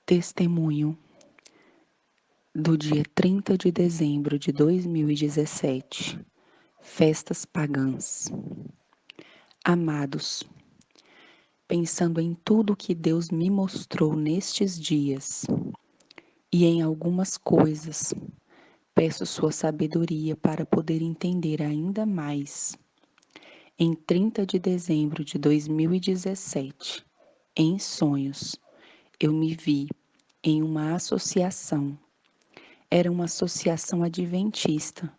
Testemunho do dia 30 de dezembro de 2017. Festas pagãs. Amados, pensando em tudo que Deus me mostrou nestes dias e em algumas coisas, peço sua sabedoria para poder entender ainda mais. Em 30 de dezembro de 2017, em sonhos, eu me vi em uma associação. Era uma associação adventista,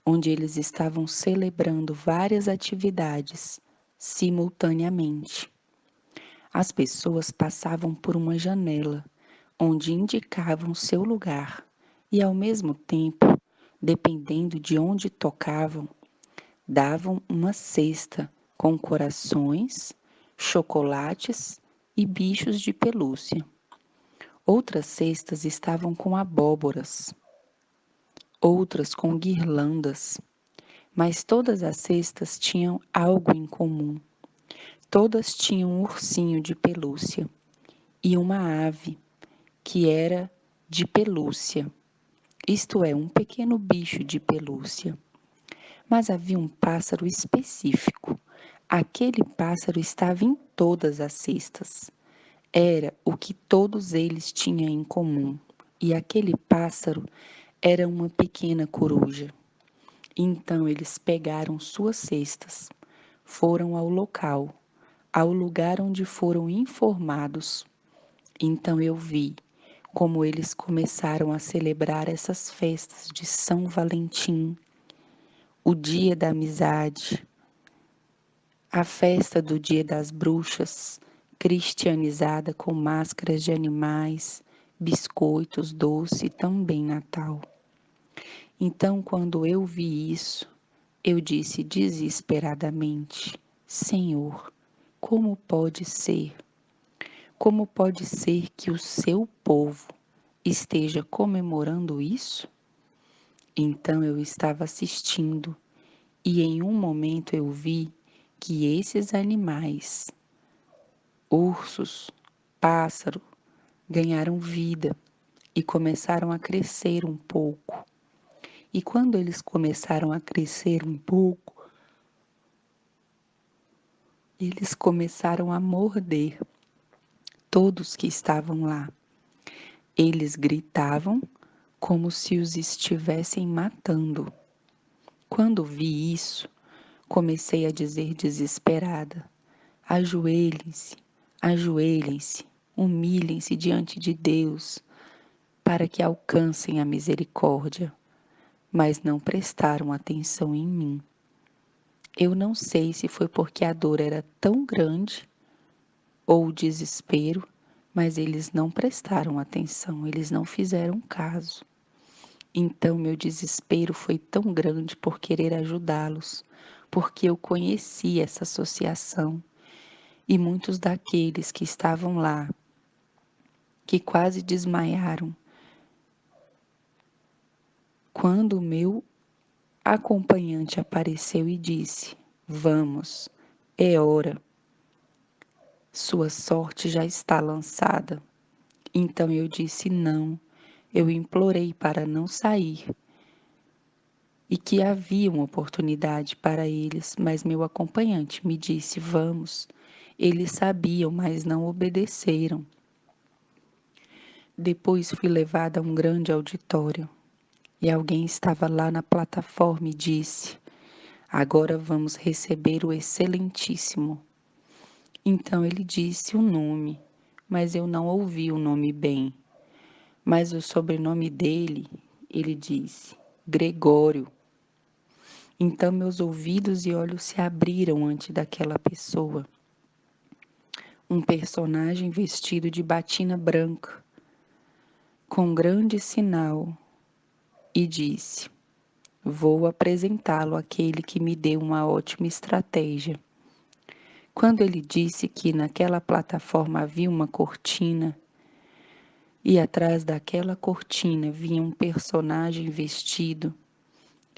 onde eles estavam celebrando várias atividades simultaneamente. As pessoas passavam por uma janela, onde indicavam seu lugar, e ao mesmo tempo, dependendo de onde tocavam, davam uma cesta com corações, chocolates e bichos de pelúcia. Outras cestas estavam com abóboras, outras com guirlandas, mas todas as cestas tinham algo em comum. Todas tinham um ursinho de pelúcia e uma ave que era de pelúcia, isto é, um pequeno bicho de pelúcia. Mas havia um pássaro específico. Aquele pássaro estava em todas as cestas. Era o que todos eles tinham em comum. E aquele pássaro era uma pequena coruja. Então eles pegaram suas cestas, foram ao local, ao lugar onde foram informados. Então eu vi como eles começaram a celebrar essas festas de São Valentim, o Dia da Amizade, a festa do Dia das Bruxas, cristianizada com máscaras de animais, biscoitos, doce e também Natal. Então, quando eu vi isso, eu disse desesperadamente: Senhor, como pode ser? Como pode ser que o seu povo esteja comemorando isso? Então eu estava assistindo e em um momento eu vi que esses animais, ursos, pássaro, ganharam vida e começaram a crescer um pouco. E quando eles começaram a crescer um pouco, eles começaram a morder todos que estavam lá. Eles gritavam como se os estivessem matando. Quando vi isso, comecei a dizer desesperada: ajoelhem-se, ajoelhem-se, humilhem-se diante de Deus, para que alcancem a misericórdia. Mas não prestaram atenção em mim. Eu não sei se foi porque a dor era tão grande ou o desespero, mas eles não prestaram atenção, eles não fizeram caso. Então meu desespero foi tão grande por querer ajudá-los, porque eu conheci essa associação e muitos daqueles que estavam lá, que quase desmaiaram, quando o meu acompanhante apareceu e disse: Vamos, é hora, sua sorte já está lançada. Então eu disse não, eu implorei para não sair e que havia uma oportunidade para eles, mas meu acompanhante me disse: Vamos. Eles sabiam, mas não obedeceram. Depois fui levada a um grande auditório e alguém estava lá na plataforma e disse: Agora vamos receber o Excelentíssimo. Então ele disse o nome, mas eu não ouvi o nome bem. Mas o sobrenome dele, ele disse: Gregório. Então meus ouvidos e olhos se abriram ante daquela pessoa. Um personagem vestido de batina branca, com grande sinal, e disse: Vou apresentá-lo àquele que me deu uma ótima estratégia. Quando ele disse que naquela plataforma havia uma cortina, e atrás daquela cortina vinha um personagem vestido,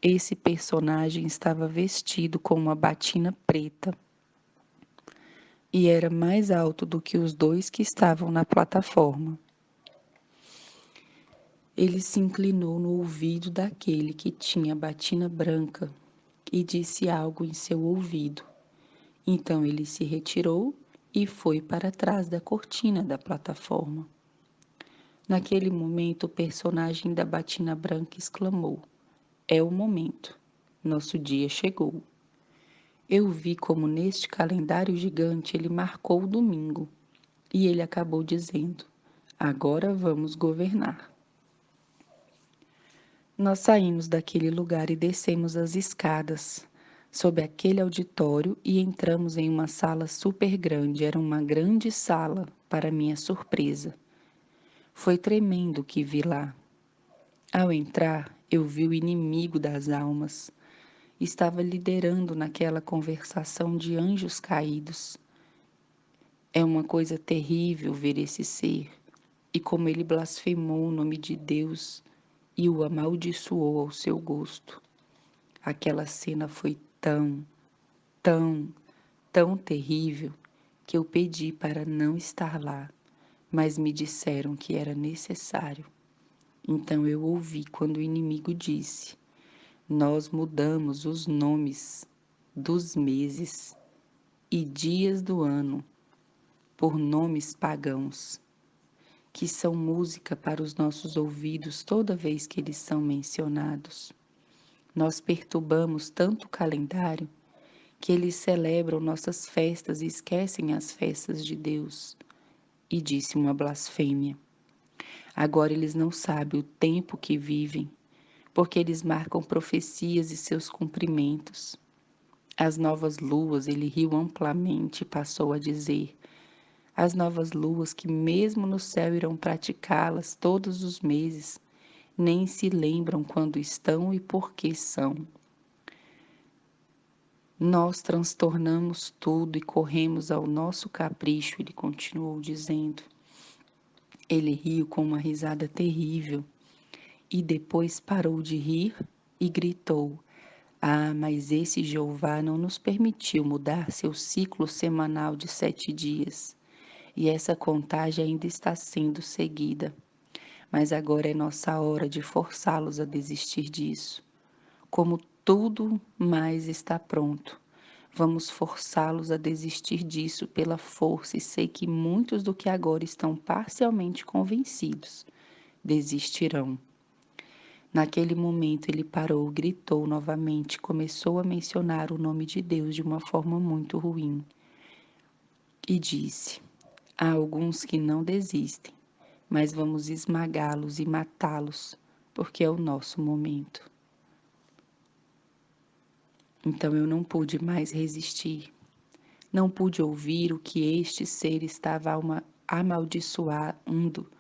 esse personagem estava vestido com uma batina preta e era mais alto do que os dois que estavam na plataforma. Ele se inclinou no ouvido daquele que tinha batina branca e disse algo em seu ouvido. Então ele se retirou e foi para trás da cortina da plataforma. Naquele momento, o personagem da batina branca exclamou: "É o momento. Nosso dia chegou." Eu vi como neste calendário gigante ele marcou o domingo e ele acabou dizendo: "Agora vamos governar." Nós saímos daquele lugar e descemos as escadas sob aquele auditório e entramos em uma sala super grande. Era uma grande sala, para minha surpresa. Foi tremendo o que vi lá. Ao entrar, eu vi o inimigo das almas. Estava liderando naquela conversação de anjos caídos. É uma coisa terrível ver esse ser e como ele blasfemou o nome de Deus e o amaldiçoou ao seu gosto. Aquela cena foi tão, tão terrível que eu pedi para não estar lá, mas me disseram que era necessário. Então eu ouvi quando o inimigo disse: "Nós mudamos os nomes dos meses e dias do ano por nomes pagãos, que são música para os nossos ouvidos toda vez que eles são mencionados. Nós perturbamos tanto o calendário que eles celebram nossas festas e esquecem as festas de Deus." E disse uma blasfêmia. Agora eles não sabem o tempo que vivem, porque eles marcam profecias e seus cumprimentos. As novas luas, ele riu amplamente e passou a dizer: "As novas luas que mesmo no céu irão praticá-las todos os meses, nem se lembram quando estão e por que são. Nós transtornamos tudo e corremos ao nosso capricho." Ele continuou dizendo. Ele riu com uma risada terrível e depois parou de rir e gritou: "Ah, mas esse Jeová não nos permitiu mudar seu ciclo semanal de 7 dias. E essa contagem ainda está sendo seguida. Mas agora é nossa hora de forçá-los a desistir disso. Como tudo mais está pronto, vamos forçá-los a desistir disso pela força e sei que muitos do que agora estão parcialmente convencidos desistirão." Naquele momento ele parou, gritou novamente, começou a mencionar o nome de Deus de uma forma muito ruim e disse: "Há alguns que não desistem, mas vamos esmagá-los e matá-los, porque é o nosso momento." Então eu não pude mais resistir. Não pude ouvir o que este ser estava amaldiçoando.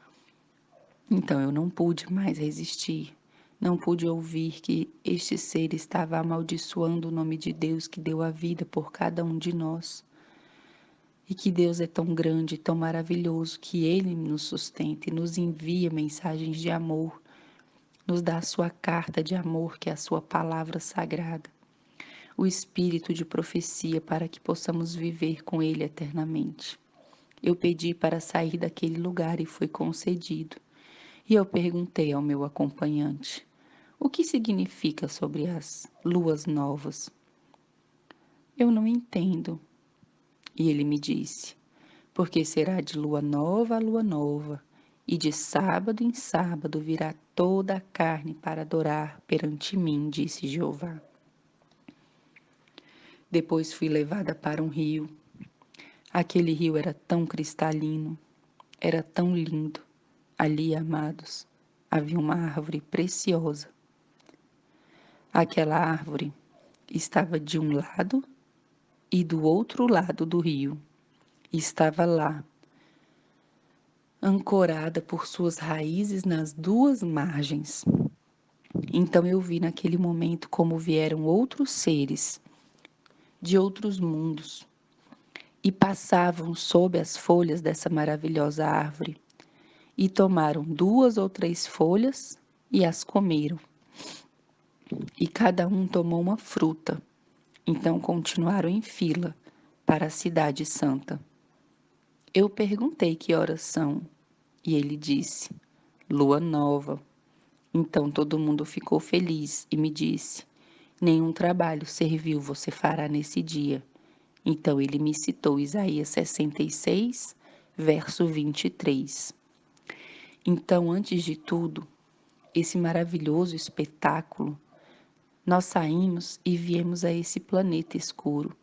Então eu não pude mais resistir. Não pude ouvir que este ser estava amaldiçoando o nome de Deus que deu a vida por cada um de nós. E que Deus é tão grande, tão maravilhoso, que Ele nos sustenta e nos envia mensagens de amor, nos dá a sua carta de amor, que é a sua palavra sagrada, o espírito de profecia para que possamos viver com Ele eternamente. Eu pedi para sair daquele lugar e foi concedido. E eu perguntei ao meu acompanhante: "O que significa sobre as luas novas?" "Eu não entendo." E ele me disse: "Porque será de lua nova a lua nova, e de sábado em sábado virá toda a carne para adorar perante mim, disse Jeová." Depois fui levada para um rio. Aquele rio era tão cristalino, era tão lindo. Ali, amados, havia uma árvore preciosa. Aquela árvore estava de um lado e do outro lado do rio. Estava lá, ancorada por suas raízes nas duas margens. Então eu vi naquele momento como vieram outros seres de outros mundos e passavam sob as folhas dessa maravilhosa árvore e tomaram 2 ou 3 folhas e as comeram. E cada um tomou uma fruta. Então continuaram em fila para a cidade santa. Eu perguntei que horas são e ele disse: "Lua nova." Então todo mundo ficou feliz e me disse: nenhum trabalho servil você fará nesse dia. Então ele me citou Isaías 66, verso 23. Então, antes de tudo, esse maravilhoso espetáculo, nós saímos e viemos a esse planeta escuro.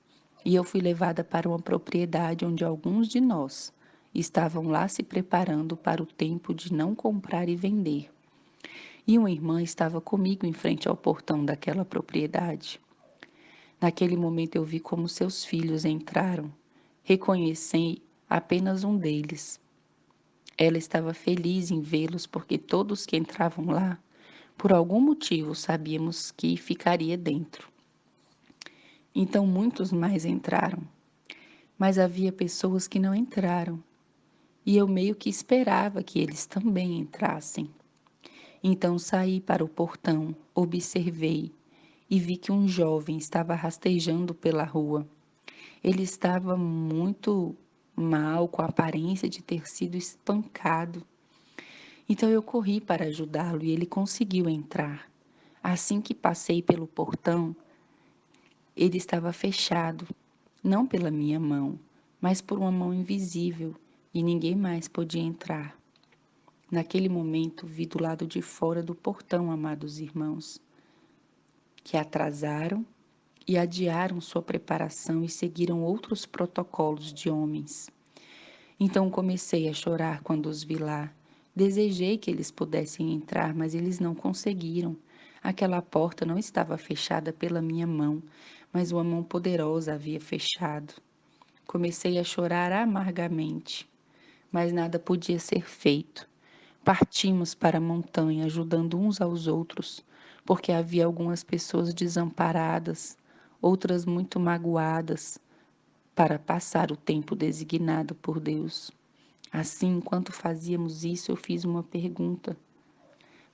E eu fui levada para uma propriedade onde alguns de nós estavam lá se preparando para o tempo de não comprar e vender. E uma irmã estava comigo em frente ao portão daquela propriedade. Naquele momento eu vi como seus filhos entraram. Reconheci apenas um deles. Ela estava feliz em vê-los porque todos que entravam lá, por algum motivo, sabíamos que ficaria dentro. Então muitos mais entraram, mas havia pessoas que não entraram, e eu meio que esperava que eles também entrassem. Então saí para o portão, observei e vi que um jovem estava rastejando pela rua. Ele estava muito mal, com a aparência de ter sido espancado. Então eu corri para ajudá-lo e ele conseguiu entrar. Assim que passei pelo portão, ele estava fechado, não pela minha mão, mas por uma mão invisível, e ninguém mais podia entrar. Naquele momento, vi do lado de fora do portão, amados irmãos, que atrasaram e adiaram sua preparação e seguiram outros protocolos de homens. Então comecei a chorar quando os vi lá. Desejei que eles pudessem entrar, mas eles não conseguiram. Aquela porta não estava fechada pela minha mão, mas uma mão poderosa havia fechado. Comecei a chorar amargamente, mas nada podia ser feito. Partimos para a montanha, ajudando uns aos outros, porque havia algumas pessoas desamparadas, outras muito magoadas, para passar o tempo designado por Deus. Assim, enquanto fazíamos isso, eu fiz uma pergunta: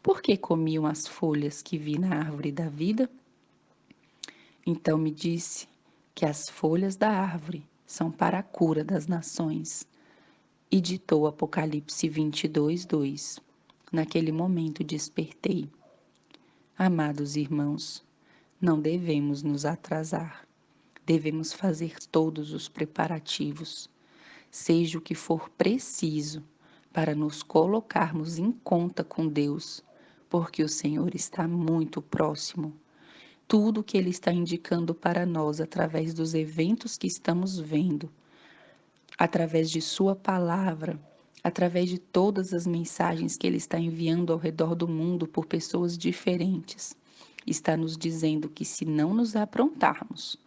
por que comiam as folhas que vi na árvore da vida? Então me disse que as folhas da árvore são para a cura das nações. E ditou Apocalipse 22, 2. Naquele momento despertei. Amados irmãos, não devemos nos atrasar. Devemos fazer todos os preparativos, seja o que for preciso, para nos colocarmos em conta com Deus, porque o Senhor está muito próximo. Tudo o que Ele está indicando para nós através dos eventos que estamos vendo, através de Sua palavra, através de todas as mensagens que Ele está enviando ao redor do mundo por pessoas diferentes, está nos dizendo que se não nos aprontarmos,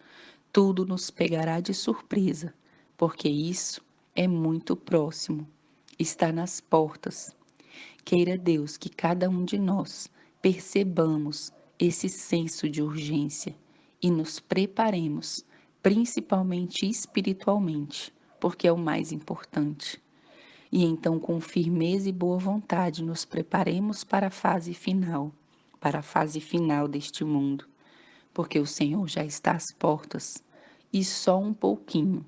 tudo nos pegará de surpresa, porque isso é muito próximo, está nas portas. Queira Deus que cada um de nós percebamos esse senso de urgência e nos preparemos, principalmente espiritualmente, porque é o mais importante. E então, com firmeza e boa vontade, nos preparemos para a fase final deste mundo, porque o Senhor já está às portas e só um pouquinho,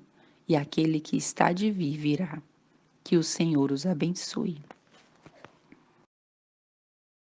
e aquele que está de vir virá. Que o Senhor os abençoe.